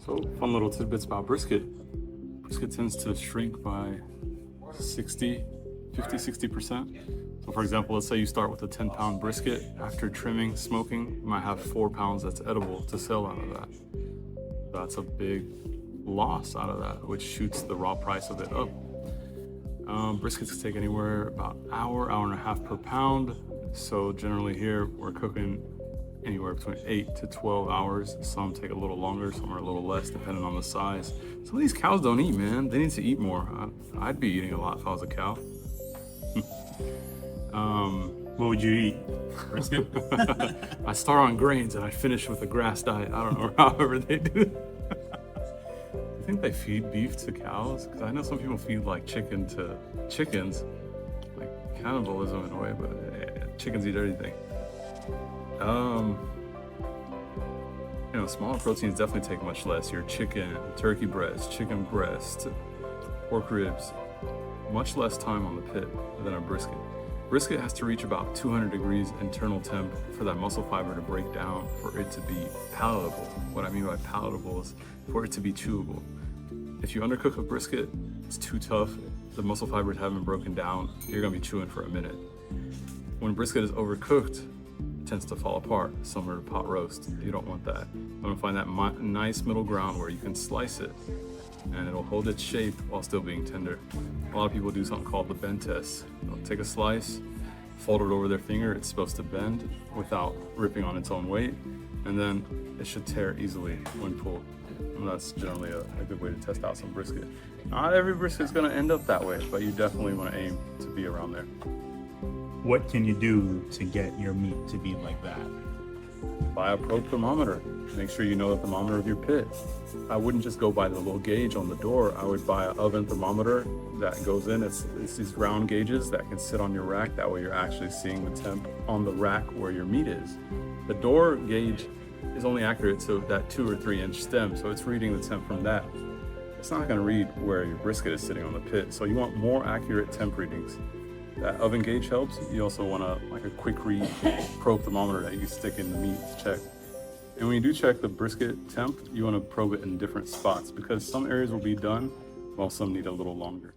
So, fun little tidbits about brisket. Brisket tends to shrink by 60%. So for example, let's say you start with a 10-pound brisket. After trimming, smoking, you might have 4 pounds that's edible to sell out of that. That's a big loss out of that, which shoots the raw price of it up. Briskets take anywhere about hour and a half per pound. So generally here, we're cooking anywhere between 8 to 12 hours. Some take a little longer, some are a little less, depending on the size. Some of these cows don't eat, man. They need to eat more. I'd be eating a lot if I was a cow. What would you eat? Brisket? I start on grains and I finish with a grass diet. I don't know, however they do it. I think they feed beef to cows, because I know some people feed like chicken to chickens, like cannibalism in a way, but chickens eat everything. Smaller proteins definitely take much less. Your chicken, turkey breast, chicken breast, pork ribs, much less time on the pit than a brisket. Brisket has to reach about 200 degrees internal temp for that muscle fiber to break down, for it to be palatable. What I mean by palatable is for it to be chewable. If you undercook a brisket, it's too tough, the muscle fibers haven't broken down, you're gonna be chewing for a minute. When brisket is overcooked, it tends to fall apart, similar to pot roast. You don't want that. I'm gonna find that nice middle ground where you can slice it and it'll hold its shape while still being tender. A lot of people do something called the bend test. They'll take a slice, fold it over their finger, it's supposed to bend without ripping on its own weight, and then it should tear easily when pulled. And that's generally a good way to test out some brisket. Not every brisket is gonna end up that way, but you definitely wanna aim to be around there. What can you do to get your meat to be like that? Buy a probe thermometer. Make sure you know the thermometer of your pit. I wouldn't just go by the little gauge on the door. I would buy an oven thermometer that goes in. It's these round gauges that can sit on your rack. That way you're actually seeing the temp on the rack where your meat is. The door gauge is only accurate to that 2 or 3 inch stem, so it's reading the temp from that. It's not gonna read where your brisket is sitting on the pit. So you want more accurate temp readings. That oven gauge helps. You also want a quick read probe thermometer that you stick in the meat to check. And when you do check the brisket temp, you want to probe it in different spots, because some areas will be done while some need a little longer.